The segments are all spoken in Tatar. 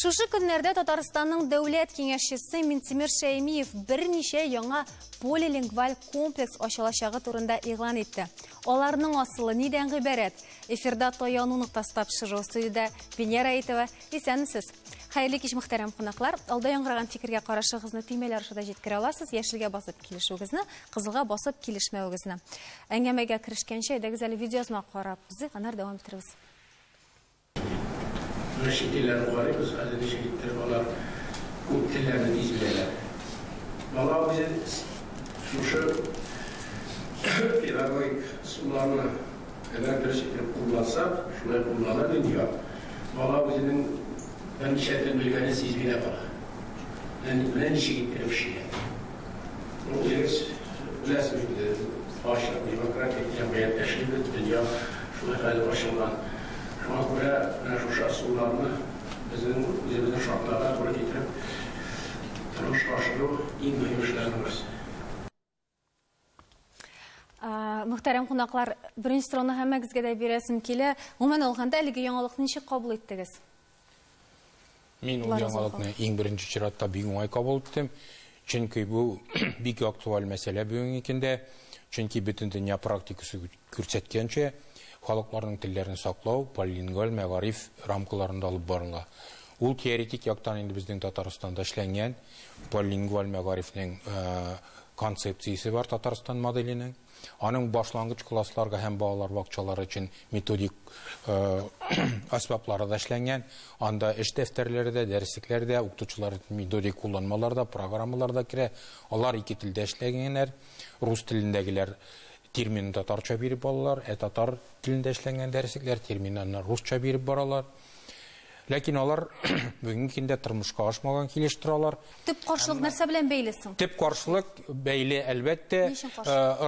Шушы көннәрдә Татарстанның дәүләт киңәшчесе Минтимер Шәймиев берничә яңа полилингваль комплекс ачылачагы турында игълан итте. Аларның асылы нидән гыйбарәт? Эфирда таяну нуктасы тапшыру студияда Венера Әйтова. Исәнмесез. Хәерле кич, мөхтәрәм кунаклар. Алда яңгыраган фикергә карашыгызны төймәләр аша җиткерә аласыз. Яшелгә басып килешүгезне, кызылга басып килешмәвегезне. Әңгәмәгә керешкәнчә әйдәгез әле видеосына карап, без аннан дәвам иттербез. Şekillerini koyuyoruz, hazırlı şekilleri falan, bu tillerini izleyelim. Valla bize şu pedagogik sularını eğer bir şekilde kullansak, şuraya kullanır diyor. Valla bizim ben işletim bilgeniz izleyene var. Ben işe gittiğim bir şey. O deriz, bilesiniz bir de başka demokratik cemiyet teşkil etti dünya, şuraya kadar başından. Şuna göre şu şahsılarını bizim şartlara doğru getirip tanış karşılığı en mühim işlerin birisi. Muhterem qonaqlar, birinci sorunu həmməgizə də verəsim kilə. Ümumən olğanda әлеге яңалыкны ничек кабул иттегез? Мен ул яңалыкны иң беренче чиратта бик уңай кабул иттем. Чөнки бу бик актуаль мәсьәлә бүгенге көндә. Чөнки бөтен дөнья практикасы күрсәткәнчә, халыкларның телләрен саклау полилингваль мәгариф рамкаларында алып барыла. Ул теоретик яктан инде безнең Татарстанда эшләнгән полилингваль мәгарифнең концепциясе бар Татарстан моделенең. Аның башлангыч классларга һәм балалар бакчалары өчен методик асбаплары да эшләнгән. Анда эш дәфтәрләре дә, дәреслектәр дә, укытучылар методик кулланмаларда, программаларда керә. Алар ике телдә эшләгәннәр. Рус телендәгеләр термин татарча биреп алалар, татар телендә эшләнгән дәреслекләр терминнарны русча биреп баралар. Ләкин алар бүгенге көндә тормышка ашмаган килештералар. Төп каршылык нәрсә белән бәйлесең? Төп каршылык бәйле әлбәттә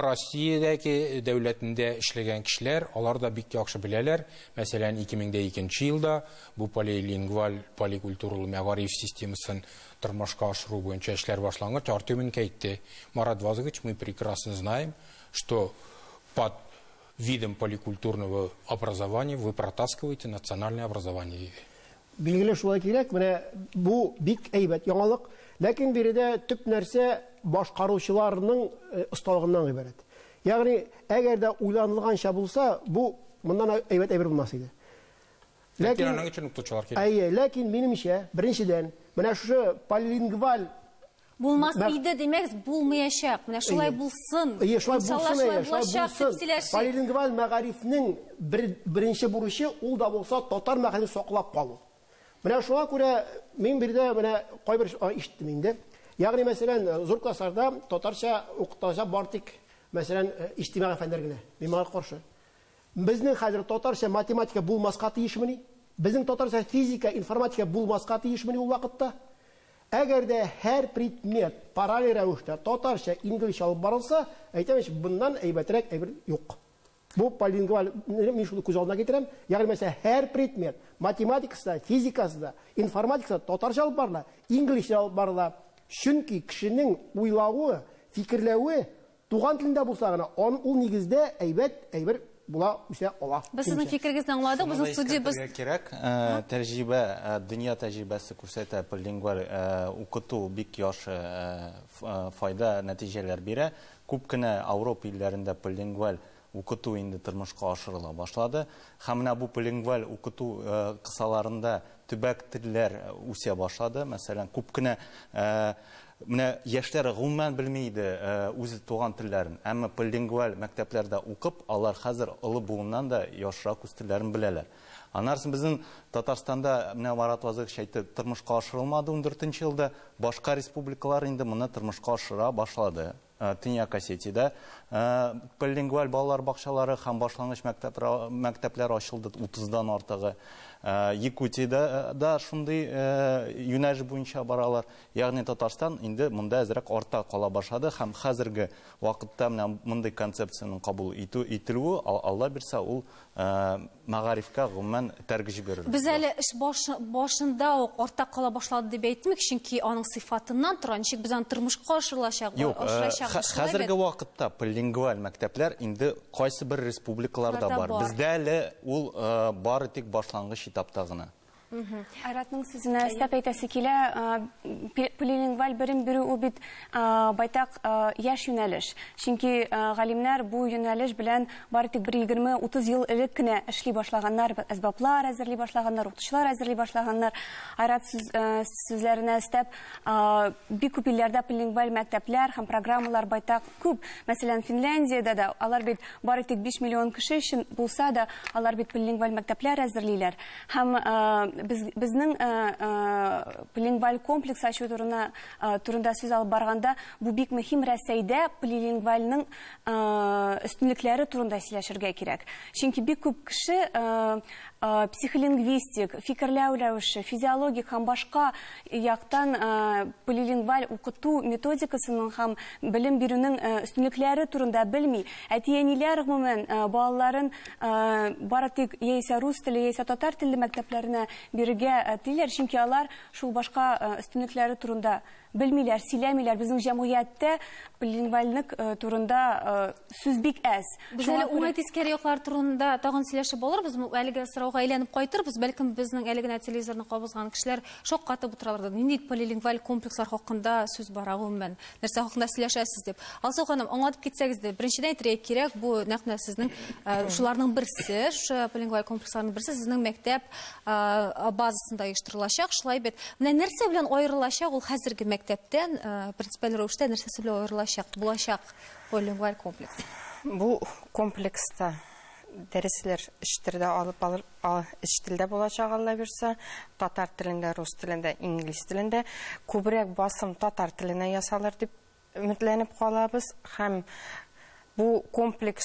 Россиядәге дәүләтендә эшләгән кешеләр, алар да бик яхшы беләләр. Мәсәлән, 2002 елда бу полилингваль поликультуралы мәгариф системасын тормышка ашыру буенча эшләр башлангач, Артемин әйтте. Марат Вазыгыч, мы прекрасно знаем, что под видом поликультурного образования вы протаскиваете национальное образование. Билгеле шулай кирәк, менә бу бик әйбәт яңалык, ләкин биредә төп нәрсә башкаручыларның осталыгыннан гыйбарәт. Ягъни, әгәр дә уйланылганча булса, бу моннан әйбәт булмас иде. Ләкин аның өчен укытучылар кирәк. Ләкин минемчә, беренчедән, менә шушы полилингваль булмас иде демәк, булмаячак. Менә шулай булсын. Шулай булсын. Полилингваль мәгарифнең беренче бурычы ул да булса татар мәгънәсен саклап калу. Менә шуңа күрә мин бирдә менә кайбер ишеттем инде. Ягъни мәсәлән, зур классларда татарча укытачак бар тик, мәсәлән, иҗтимагый фәннәр генә. Мин моңа каршы. Безнең хәзер татарча математика булмаска тиешмени? Безнең татарча физика, информатика булмаска тиешмени ул вакытта? Әгәр дә һәр предмет параллель рәвештә татарча, инглизчә алып барылса, әйтәм, bundan әйбәтрәк әйбер юк. Бу полилингваль мин шуны күз алдына китерәм. Ягъни мәсәлән, һәр предмет математикасында, физикасында, информатикасында татарча алып барыла, инглизчә алып барыла. Чөнки кешенең уйлавы, фикерләве туган телендә булса гына, ул нигездә әйбәт була үсә ала. Без сезнең фикергезне аңладык. Безнең студиябыз кирәк. Тәҗрибә, дөнья тәҗрибәсе күрсәтә, полилингваль укыту бик яхшы файда, нәтиҗәләр бирә. Күп кенә Авропа илләрендә полилингваль укыту инде тормышка ашырыла башлады. Һәм менә бу полилингваль укыту кысаларында төбәк телләр үсә башлады. Мәсәлән, күп кенә менә яшьләр гомумән белмәйде үз туган телләрен. Әмма полилингваль мәктәпләрдә укып, алар хәзер олы буыннан да яшьрак үз телләрен беләләр. Анарсын безнең Татарстанда менә Марат Вазыгыч әйтте, тормышка ашырылмады 14 елда, башка республикалар инде моны тормышка ашыра башлады. Төньяк Осетиядә полилингваль балалар бакчалары һәм башлангыч мәктәпләр ачылды 30дан артыгы. Якутиядә да шундый юнәлеш буенча баралар. Ягъни Татарстан инде монда әзрәк артта кала башлады һәм хәзерге вакытта менә мондый концепцияның кабул ителүе, Алла бирсә, ул мәгарифкә гомумән тәрҗемә бирер. Без әле эш башында ук артта кала башлады дип әйтмик, чөнки аның сыйфатыннан тора, ничек без аны тормышка ашырылачак. Хәзерге вакытта полилингваль мәктәпләр инде кайсы бер республикаларда бар. Бездә әле ул бары тик башлангыч этапта гына. Айратның сүзіне істеп әйтәсе келе, полилингваль бірін бірі у бит байтақ яш юнәліш. Чөнки галимнәр бу юнәліш белән бары тик 20-30 ел элек кенә эшли башлаганнар, әсбаплар әзерли башлаганнар, укытучылар әзерли башлаганнар. Айрат сүзләренә істеп бик күп илләрдә полилингваль мәктәпләр һәм программалар байтақ күп. Мәсәлән, Финляндиядә да алар бит бары тик 5 миллион кеше өчен булса да, алар бит полилингваль мәктәпләр әзерлиләр. Һәм безнең полилингваль комплекс ачу турында сүз алып барганда, бу бик мөһим Рәсәйдә полилингвальның өстенлекләре турында сөйләшергә кирәк. Чөнки бик күп кеше психолингвистик, фикерләү рәвеше, физиологик һәм башка яктан полилингваль укыту методикасының һәм белем бирүнең өстенлекләре турында белми. Әти-әниләр гомумән балаларын бары тик яисә рус теле, яисә татар телле мәктәпләренә бирергә теләр, чөнки алар шул башка өстенлекләре турында белмиләр, сөйләмиләр. Безнең җәмгыятьтә полилингвальлек турында сүз бик әз. Без әле уңай тискәре яклар турында тагын сөйләшеп булырбыз. Әлеге сорауга әйләнеп кайтырбыз. Бәлкем безнең әлегенә телевизорны кабызган кешеләр шок катып утыралар. Нинди полилингваль комплекслар хакында сүз бара гомумән? Нәрсә хакында сөйләшәсез дип. Алсу ханым, аңлатып китсәгез дә, беренчедән әйтергә кирәк, бу нәкъ сезнең шуларның берсе, полилингваль комплексларның берсе сезнең мәктәп базасында оештырылачак. Шулай бит. Менә нәрсә белән аерылачак ул хәзерге мәктәптән, принципиаль рәвештә нәрсәсе белән аерылачак булачак полилингваль комплекс? Бу комплекста дәресләр эштелдә эштелдә булачак, Алла бирсә, татар телендә, рус телендә, инглиз телендә. Күбрәк басым татар теленә ясалыр дип өметләнеп калабыз. Һәм бу комплекс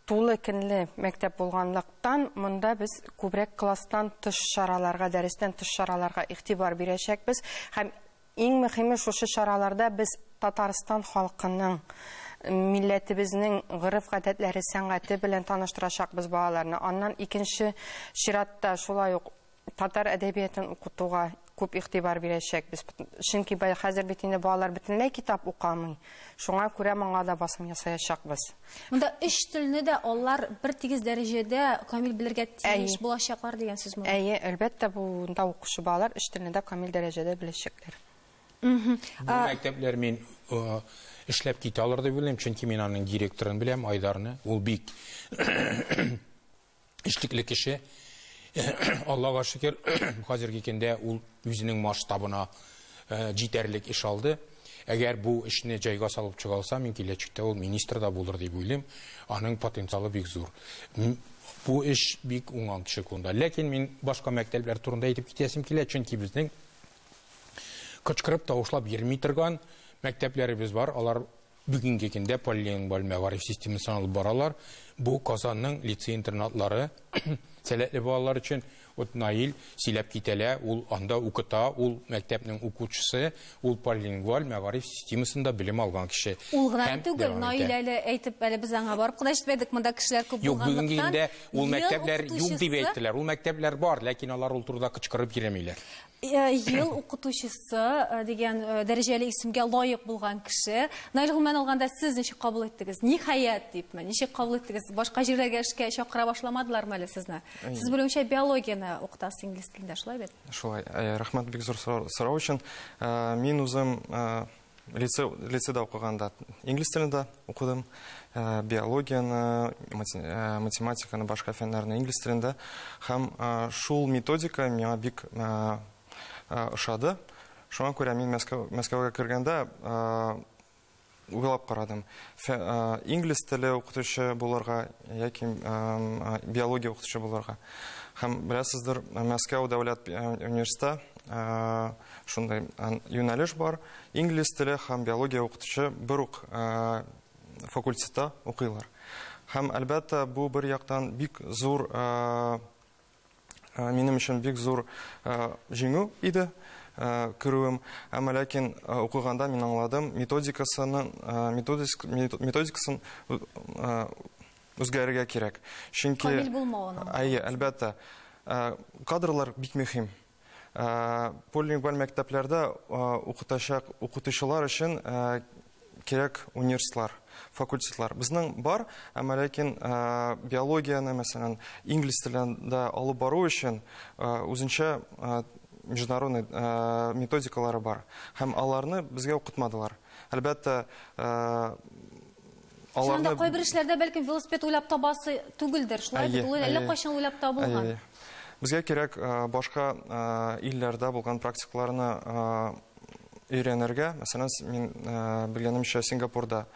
тулы көнле мәктәп булганлыктан, монда без күбрәк класстан тыш шараларга, дәрестән тыш шараларга игътибар бирәчәкбез. Һәм иң мөһиме шушы шараларда без Татарстан халкының, милләтебезнең гырыф-гадәтләре, сәнгате белән таныштырачакбыз балаларны. Аннан икенче чиратта шулай ук татар әдәбиятын укытуга күп игътибар бирәчәкбез. Чөнки хәзер бит инде балалар бөтенләй китап укымый. Шуңа күрә моңа да басым ясаячакбыз. Монда өч телне дә алар бер тигез дәрәҗәдә камил белергә тиеш булачаклар дигән сүзме? Әйе, әлбәттә, бунда укучы балалар өч телне дә камил дәрәҗәдә беләчәкләр. Бу мәктәпләр мин эшләп китә алыр дип уйлыйм, чөнки мин аның директорын беләм, Айдарны. Ул бик эшлекле кеше. Аллага шөкер, хәзерге көндә ул үзенең масштабына җитәрлек эш алды. Әгәр бу эшне җайга салып чыгалса, мин киләчәктә ул министр да булыр дип уйлыйм. Аның потенциалы бик зур. Бу эш бик уңган кеше кунда. Ләкин мин башка мәктәпләр турында әйтеп китәсем килә, чөнки безнең кычкырып тавышлап йөрми торган мәктәпләребез бар. Алар бүгенге көндә полилингваль мәгариф системасын алып баралар. Бу Казанның лицей-интернатлары сәләтле балалар өчен Наил сөйләп китәлә, ул анда укыта, ул мәктәпнең укучысы, ул полилингваль мәгариф системасында белем алган кеше. Ул гына түгел, Наил әле әйтеп, әле без аңа барып кына җитмәдек, монда кешеләр күп булганлыктан. Юк, бүгенгә ул мәктәпләр юк дип әйттеләр. Ул мәктәпләр бар, ләкин алар ул турыда кычкырып йөрмиләр. Ел укытучысы дигән дәрәҗәле исемгә лаек булган кеше. Наил гомумән алганда сез ничек кабул иттегез? Ниһаять дипме? Ничек кабул иттегез? Башка җирләргә эшкә чакыра башламадылармы әле сезне? Сез белүемчә биологияны укытасыз инглиз телендә, шулай бит? Шулай. Рәхмәт, бик зур сорау өчен. Мин үзем лицейда укыганда инглиз телендә укыдым. Биологияны, математиканы, башка фәннәрне инглиз телендә. Һәм шул методика миңа бик ошады. Шуңа күрә мин Мәскәүгә кергәндә уйлап карадым. Инглиз теле укытучы булырга яки биология укытучы булырга. Һәм беләсездер, Мәскәү дәүләт университеты шундай юнәлеш бар. Инглиз теле һәм биология укытучы бер үк факультетта укыйлар. Һәм әлбәттә бу бер яктан бик зур, минем өчен бик зур җиңү иде керүем. Әмма ләкин укыганда мин аңладым, методикасын үзгәрергә кирәк. Чөнки камил булмауын. Әйе, әлбәттә, кадрлар бик мөһим. Полилингваль мәктәпләрдә укытучылар өчен керек университетлар, факультетлар. Біздің бар, ләкин биологияны, мәсәлән, инглиз тілінде алып бару үшін өзінше международный методикалары бар. Һәм аларны безгә укытмадылар. Әлбәттә, Шунда кайбер эшләрдә бәлкем велосипед уйлап табасы түгелдер. Шулай бит, ул әллә кайчан уйлап табылган. Безгә кирәк башка илләрдә булган практикаларны өйрәнергә. Мәсәлән, мин белгәнемчә Сингапурда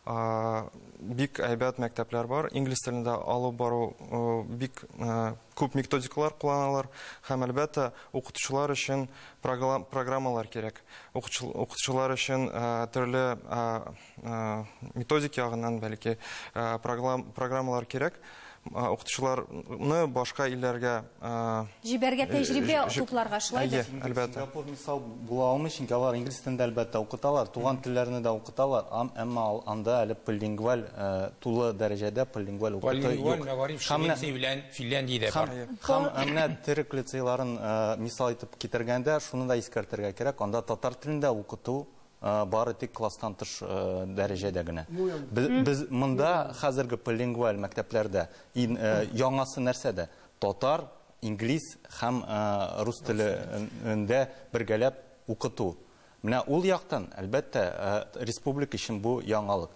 бик әйбәт мәктәпләр бар. Инглиз телендә алып бару бик күп методикалар кулланалар. Һәм әлбәттә укытучылар өчен программалар кирәк. Укытучылар өчен төрле методик ягыннан бәлки программалар кирәк. Укытучыларны башка илләргә җибәргә тәҗрибә тупларга шулай да. Сингапур мисал була алмый, чөнки алар инглиз телендә әлбәттә укыталар, туган телләрне дә укыталар, әмма анда әле полингваль тулы дәрәҗәдә полингваль укыты юк. Финляндиядә бар. Һәм менә төрек лицейларын мисал итеп китергәндә, шуны да искәртергә кирәк, анда татар телендә укыту бары тик класстан тыш дәрәҗәдә генә. Без монда хәзерге полингваль мәктәпләрдә яңасы нәрсәдә? Татар, инглиз һәм рус телендә бергәләп укыту. Менә ул яктан, әлбәттә, республика өчен бу яңалык.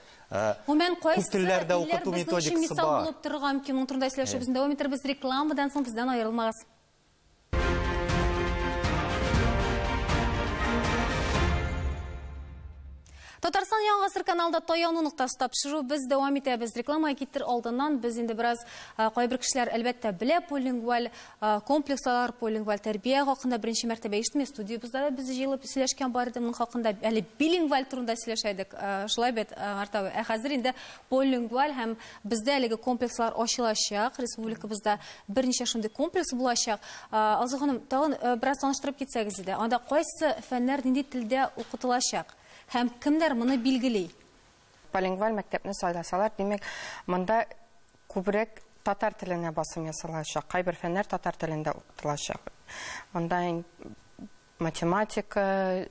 Гомумән кайсы телләрдә укыту методикасы бар. Булып торган ки, моның турында сөйләшәбез. Дәвам итәрбез, рекламадан соң бездән аерылмагыз. Татарстан Яңа Гасыр каналда таяну нуктасы тапшыру. Без дәвам итәбез. Реклама китер алдыннан без инде бераз кайбер кешеләр әлбәттә белә полингваль комплекслар, полингваль тәрбия хакында беренче мәртәбә ишетми. Студиябызда да без җыелып сөйләшкән бар иде. Моның хакында әле билингваль турында сөйләшәйдек. Шулай бит, Артау. Хәзер инде полингваль һәм бездә әлеге комплекслар ачылачак. Республикабызда берничә шундый комплекс булачак. Азы ханым, тагын бераз таныштырып китсәгез иде. Анда кайсы фәннәр нинди телдә укытылачак? Һәм кемдер моны билгели? Полингваль мәктәпне сайласалар, демәк, монда күбрәк татар теленә басым ясалачак. Кайбер фәннәр татар телендә укытылачак. Монда математика,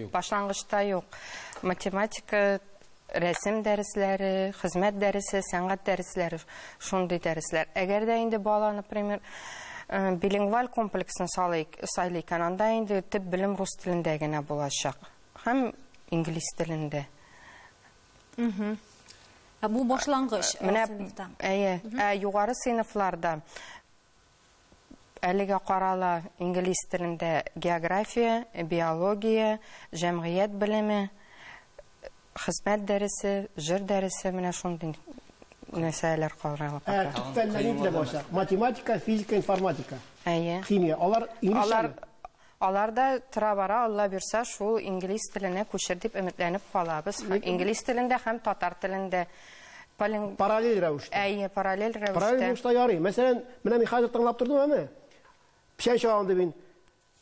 башлангычта юк. Математика, рәсем дәресләре, хезмәт дәресе, сәнгать дәресләре, шундый дәресләр. Әгәр дә инде бала, например, билингваль комплексын сайлый икән, анда инде төп белем рус телендә генә булачак. Һәм инглиз телендә. Бу башлангыч сыйныфта. Югары сыйныфларда әлегә карала инглиз телендә география, биология, җәмгыять белеме, хезмәт дәресе, җыр дәресе, менә шундый нәрсәләр каралып тора. Фәннәрне башлар. Математика, физика, информатика. Химия. Алар инглизчә. Аларда тора-бара, Алла бирсә, шул инглиз теленә күчер дип өметләнеп калабыз. Инглиз телендә һәм татар телендә параллель рәвештә. Параллель рәвештә. Параллель рәвештә ярый. Мәсәлән, менә мин хәзер тыңлап тордым, әмма пишән чавамды мин.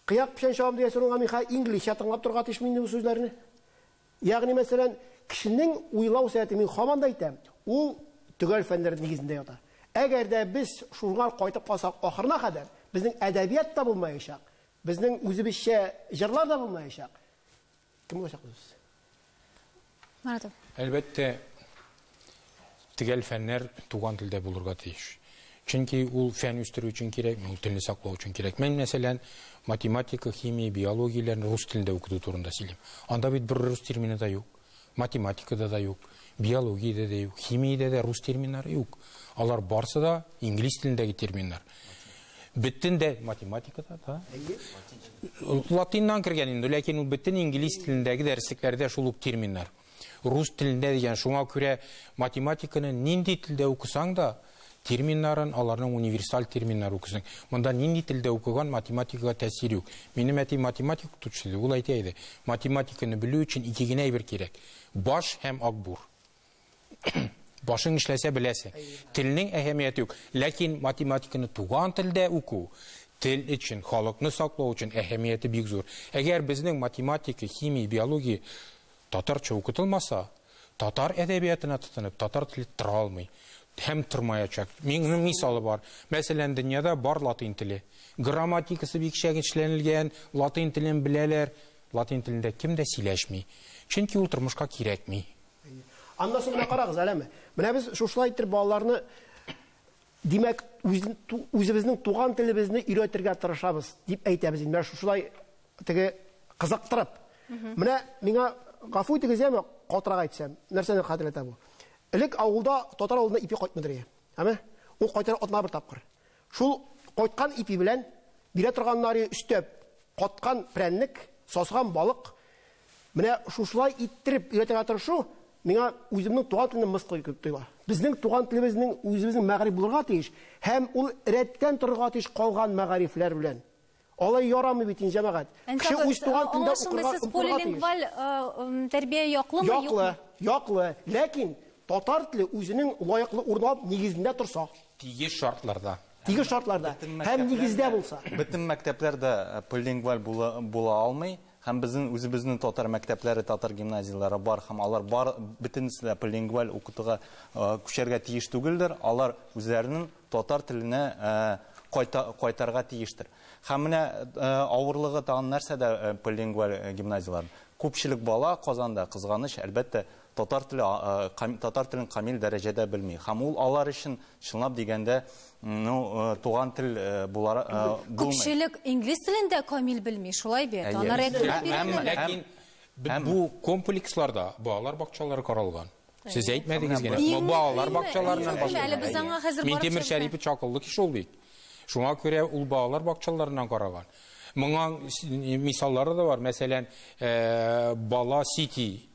Кыяк пишән чавамды дигән соңга мин инглизчә тыңлап торга тиеш мин бу сүзләрне. Ягъни, мәсәлән, кешенең уйлау сәгате, мин һаман да әйтәм, ул төгәл фәннәр нигезендә ята. Әгәр дә без шуңар кайтып калсак, ахырына кадәр безнең әдәбият та булмаячак, безнең үзебезчә җырлар да булмаячак. Кем булачак без? Маратов. Әлбәттә, төгәл фәннәр туган телдә булырга тиеш. Чөнки ул фән үстерү өчен кирәк, ул телне саклау өчен кирәк. Мен, мәсәлән, математика, химия, биологияләрне рус телендә укыту турында сөйлим. Анда бит бер рус термины да юк. Математикада да юк, биологиядә дә юк, химиядә дә рус терминнары юк. Алар барсы да инглиз телендәге терминнар. Бөтен дә математикада да. Латиннан кергән инде, ләкин ул бөтен инглиз телендәге дәреслектәрдә шул ук терминнар. Рус телендә дигән, шуңа күрә математиканы нинди телдә укысаң да, терминнарын, аларның универсаль терминнар укысаң. Монда нинди телдә укыган математикага тәэсир юк. Минем әти математик укытучысы, ул әйтә иде. Математиканы белү өчен ике генә әйбер кирәк. Баш һәм акбур. Башың эшләсә беләсең. Телнең әһәмияте юк. Ләкин математиканы туган телдә уку, тел өчен, халыкны саклау өчен әһәмияте бик зур. Әгәр безнең математика, химия, биология татарча укытылмаса, татар әдәбиятына тотынып, татар теле тора алмый. һәм тормаячак. Менің мисалы бар. Мәсәлән, дөньяда бар латин теле. Грамматикасы бик шәкечләнелгән, латин телен беләләр. Латин телендә кем дә сөйләшми. Чөнки ул тормышка кирәкми. Аннан соң менә карагыз, әлеме? Менә без шушылай итеп балаларны димәк үзебезнең туган телебезне өйрәтергә тырышабыз дип әйтәбез. Менә шушылай теге кызыктырып. Менә миңа гафу итегез, яме катырак әйтсәм, нәрсәне хәтерләтә бу? Элек авылда татар авылында ипи кайтмыдыр. Әме? Ул кайтар атна бер тапкыр. Шул кайткан ипи белән бирә торганнары өстәп каткан прәннек, сасган балык. Менә шушылай иттереп өйрәтергә тырышу миңа үземнең туган телне мыскыл итеп тоела. Безнең туган телебезнең үзебезнең мәгариф булырга тиеш, һәм ул рәттән торырга тиеш калган мәгарифләр белән. Алай ярамый бит җәмәгать. Кеше үз туган телендә укырга тиеш. Полилингваль тәрбия яклымы? Яклы. Ләкин татар теле үзенең лаеклы урынлап нигезендә торса, тигез шартларда. Һәм нигездә булса. Бөтен мәктәпләрдә полилингваль була алмый. Һәм безнең үзебезнең татар мәктәпләре, татар гимназияләре бар, һәм алар бар бөтенесе дә полилингваль укытуга күчәргә тиеш түгелдер. Алар үзләренең татар теленә кайтарга тиештер. Һәм менә авырлыгы тагын нәрсәдә полилингваль гимназиялар. Күпчелек бала Казанда кызганыч, әлбәттә, татар телен камил дәрәҗәдә белми. Һәм ул алар өчен чынлап дигәндә, туган тел булмый. Күпчелек инглиз телендә камил белми, шулай бит. Алар Ләкин бу комплексларда балалар бакчалары каралган. Сез әйтмәдегез генә. Балалар бакчаларыннан башлап. Мин Тимер Шәрипов чакылды ки шул бит. Шуңа күрә ул балалар бакчаларыннан караган. Моңа мисаллары да бар. Мәсәлән, Бала Сити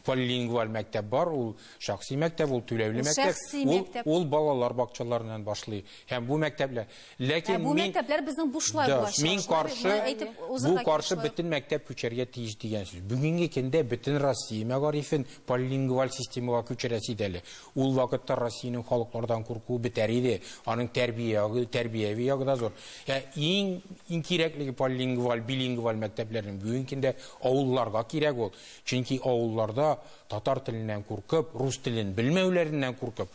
полилингваль мәктәп бар, ул шәхси мәктәп, ул түләүле мәктәп. Ул балалар бакчаларыннан башлый. Һәм бу мәктәпләр. Ләкин бу мәктәпләр безнең бушлай булачак. Мин каршы бөтен мәктәп күчәргә тиеш дигән сүз. Бүгенге көндә бөтен Россия мәгарифен полилингваль системага күчерәсе иде. Ул вакытта Россиянең халыклардан куркуы бетәр иде. Аның тәрбияви ягы да зур. Иң кирәклеге полилингваль, билингваль мәктәпләрнең бүгенге көндә авылларга кирәк ул. Чөнки авылларда татар теленнән куркып, рус телен белмәүләреннән куркып,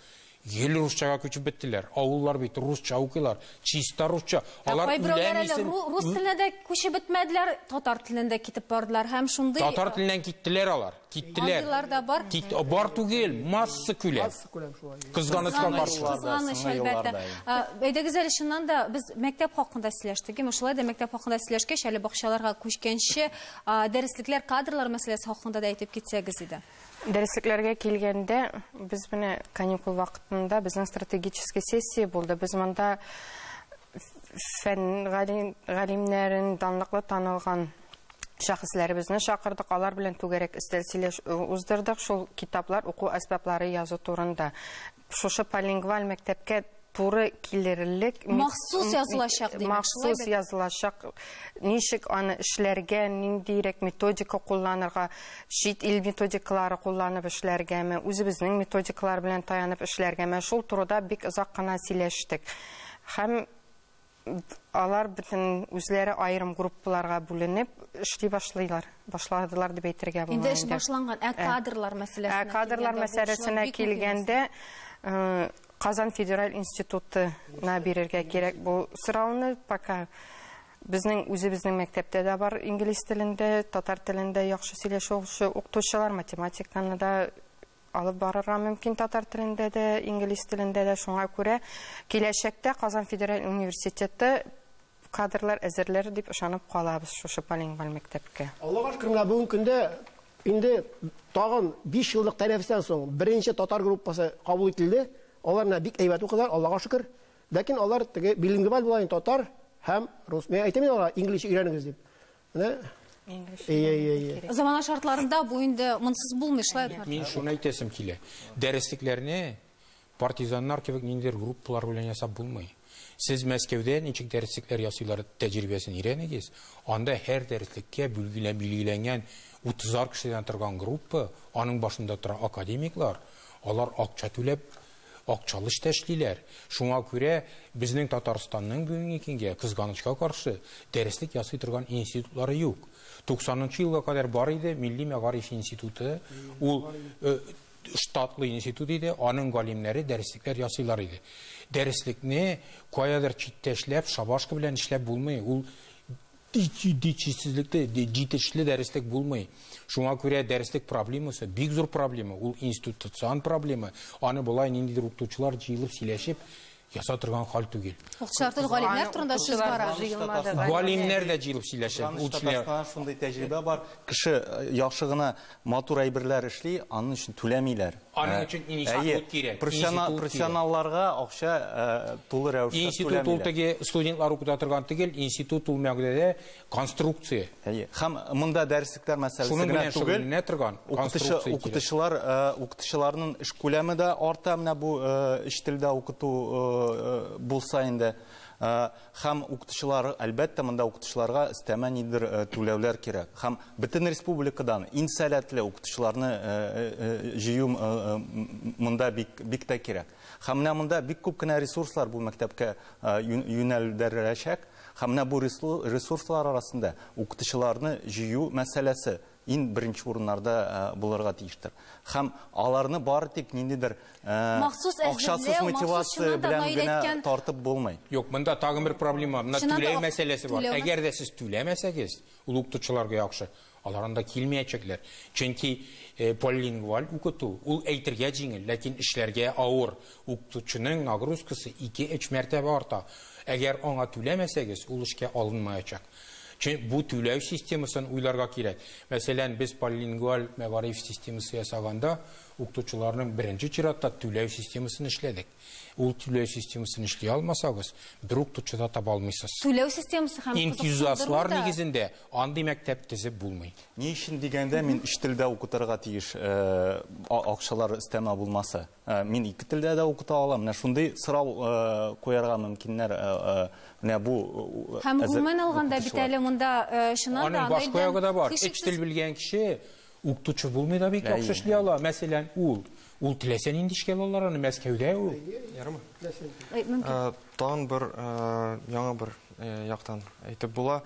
ел русчага күчеп беттеләр. Авыллар бит русча укыйлар, чиста русча. Алар үләмисен. Рус теленә дә күчеп бетмәделәр, татар теленә китеп бардылар. Һәм шундый татар теленнән киттеләр алар. Киттеләр. Бар түгел, масса күләм. Кызганычка каршы. Кызганыч әлбәттә. Әйдәгез әле шуннан да без мәктәп хакында сөйләштек. Шулай да мәктәп хакында сөйләшкәч, әле бакчаларга күчкәнче дәреслекләр, кадрлар мәсьәләсе хакында да әйтеп китсәгез иде. Дәресләргә килгәндә, без менә каникул вакытында безнең стратегический сессия булды. Без монда фән галимнәрен, данлыклы танылган шәхесләребезне чакырдык. Алар белән түгәрәк истәл сөйләш уздырдык. Шул китаплар, уку әсбаплары язу турында. Шушы полилингваль мәктәпкә туры килерлек махсус язылачак димәк. Махсус язылачак. Ничек аны эшләргә, ниндирәк методика кулланырга, чит ил методикалары кулланып эшләргәме, үзебезнең методикалар белән таянып эшләргәме, шул турыда бик озак кына сөйләштек. Һәм алар бөтен үзләре аерым группаларга бүленеп эшли башладылар дип әйтергә була. Инде эш башланган, кадрлар мәсьәләсенә. Кадрлар мәсьәләсенә килгәндә Казан федераль институтына бирергә кирәк. Бу сорауны пока безнең үзебезнең мәктәптә дә бар инглиз телендә, татар телендә яхшы сөйләшүче укытучылар, математиканы да алып барырга мөмкин татар телендә дә, инглиз телендә дә. Шуңа күрә киләчәктә Казан федераль университеты кадрлар әзерләр дип ышанып калабыз шушы полилингваль мәктәпкә. Аллага шөкер, бүгенге көндә инде тагын 5 еллык тәнәфестән соң беренче татар группасы кабул ителде. Аларна бик әйбәт укыдылар, Аллага шөкер. Ләкин алар теге билингваль булган татар һәм рус. Мен әйтәм аларга инглизчә өйрәнегез дип. Менә инглиш. Замана шартларында бу инде монсыз булмый, шулай. Мин шуны әйтәсем килә. Дәреслекләрне партизаннар кебек ниндидер группалар белән ясап булмый. Сез Мәскәүдә ничек дәреслекләр ясыйлар тәҗрибәсен өйрәнегез. Анда һәр дәреслеккә билгеләнгән 30 кешедән торган группа, аның башында тора академиклар. Алар акча түләп акчалы эш эшлиләр. Шуңа күрә безнең Татарстанның бүгенге көнгә кызганычка каршы дәреслек ясый торган институтлары юк. 90-нчы елга кадәр бар иде Милли мәгариф институты. Ул штатлы институт иде, аның галимнәре дәреслектәр ясыйлар иде. Дәреслекне каядыр читтә эшләп, шабашка белән эшләп булмый. Ул дичисезлекте, җитешле дәреслек булмый. Шуңа күрә дәреслек проблемасы бик зур проблема. Ул институцион проблема. Аны болай ниндидер укытучылар җыелып сөйләшеп яса торган хәл түгел. Укытучылар галимнәр турында сүз бара. Галимнәр дә җыелып сөйләшеп, ул шундай тәҗрибә бар. Кеше яхшы гына матур әйберләр эшли, аның өчен түләмиләр. Аның өчен институт кирәк. Профессионалларга акча тулы рәвештә институт ул теге студентлар укыта торган түгел, институт ул мәгънәдә конструкция. Һәм монда дәреслектәр мәсьәләсе генә түгел. Укытучыларның эш күләме дә арта, менә бу эш телдә укыту булса инде. Һәм укытучылар, әлбәттә, монда укытучыларга өстәмә нидер түләүләр кирәк. Һәм бөтен республикадан иң сәләтле укытучыларны җыю монда бик тә кирәк. Һәм менә монда бик күп кенә ресурслар бу мәктәпкә юнәлдереләчәк. Һәм менә бу ресурслар арасында укытучыларны җыю мәсьәләсе иң беренче урыннарда булырга тиештер. Һәм аларны бары тик ниндидер акчасыз мотивация белән генә тартып булмый. Юк, монда тагын бер проблема, монда түләү мәсьәләсе бар. Әгәр дә сез түләмәсәгез, ул укытучыларга яхшы, алар анда килмәячәкләр. Чөнки полилингваль укыту ул әйтергә җиңел, ләкин эшләргә авыр. Укытучының нагрузкасы 2-3 мәртәбә арта. Әгәр аңа түләмәсәгез, ул эшкә алынмаячак. Бу түләү системасын уйларга кирәк. Мәсәлән, без полилингваль мәгариф системасы ясаганда, укытучыларның беренче чиратта түләү системасын эшләдек. Ул түләү системасын эшли алмасагыз, бер укытучы да таба алмыйсыз. Түләү системасы һәм имтизаслар нигезендә андый мәктәп төзеп булмый. Ни өчен дигәндә мин үч телдә укытырга тиеш, акчалар өстәмә булмаса. Мин ике телдә дә укыта алам. Менә шундый сорау куярга мөмкиннәр. Менә бу һәм гомумән алганда бит әле монда чыннан да башка ягы да бар. Өч тел белгән кеше укытучы булмый да бик яхшы эшли ала. Мәсәлән, ул теләсә нинди эшкә алалар аны Мәскәүдә ул. Ярымы? Тагын бер яңа бер яктан әйтеп була.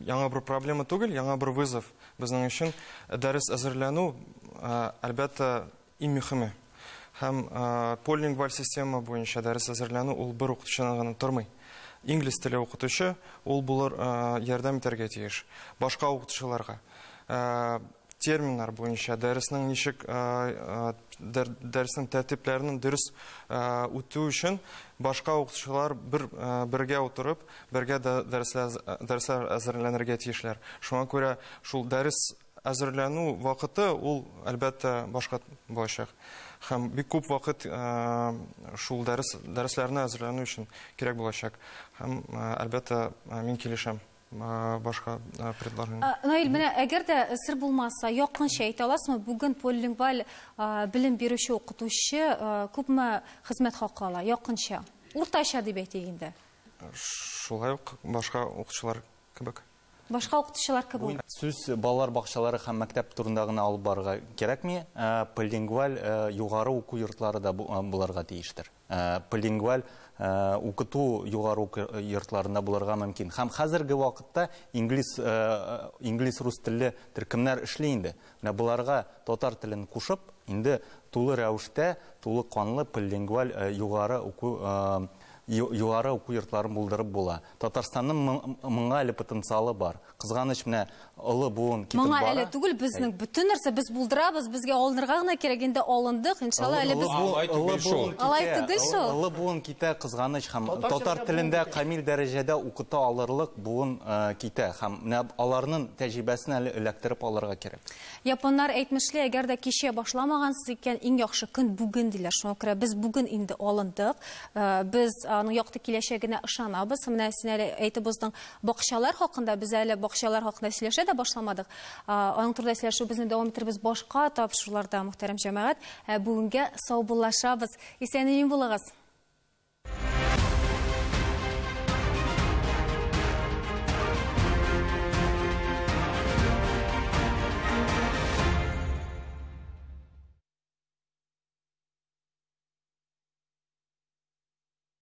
Яңа бер проблема түгел, яңа бер вызов. Безнең өчен дәрес әзерләнү әлбәттә иң мөһиме. Һәм полилингваль система буенча дәрес әзерләнү ул бер укытучыдан гына тормый. Инглиз теле укытучы ул булыр ярдәм итәргә тиеш. Башка укытучыларга терминнар буенча дәреснең ничек дәреснең тәртипләренең дөрес үтү өчен башка укытучылар бергә утырып, бергә дәресләр әзерләнергә тиешләр. Шуңа күрә шул дәрес әзерләнү вакыты ул әлбәттә башка булачак. Һәм бик күп вакыт шул дәресләрне әзерләнү өчен кирәк булачак. Һәм әлбәттә мин килешәм башка предложение. Наил, менә әгәр дә сер булмаса, якынча әйтә аласызмы, бүген полилингваль белем бирүче укытучы күпме хезмәт хакы ала, якынча? Уртача дип әйтик инде. Шулай ук башка укытучылар кебек. Башка укытучылар кебек. Сүз балалар бакчалары һәм мәктәп турында гына алып барырга кирәкми? Полилингваль югары уку йортлары да буларга тиештер. Полилингваль укыту югары йортларында булырга мөмкин. Һәм хәзерге вакытта инглиз рус телле төркемнәр эшли инде. Менә буларга татар телен кушып, инде тулы рәвештә, тулы канлы полилингваль югары уку йортларын булдырып була. Татарстанның моңа әле потенциалы бар. Кызганыч менә олы буын китеп бара. Моңа әле түгел, безнең бөтен нәрсә без булдырабыз, безгә алынырга гына кирәк, инде алындык, иншалла әле без алай түгел шул. Олы буын китә, кызганыч һәм татар телендә камил дәрәҗәдә укыта алырлык буын китә һәм менә аларның тәҗрибәсен әле эләктереп алырга кирәк. Японнар әйтмешли, әгәр дә кичә башламагансыз икән, иң яхшы көн бүген диләр. Шуңа күрә без бүген инде алындык. Без аның якты киләчәгенә ышанабыз. Менә син әле әйтеп уздың бакчалар хакында, без әле бакчалар хакында сөйләшә дә башламадык. Аның турында сөйләшү безне дәвам иттербез башка тапшыруларда, мөхтәрәм җәмәгать. Бүгенгә сау булашабыз. Исән-имин булыгыз.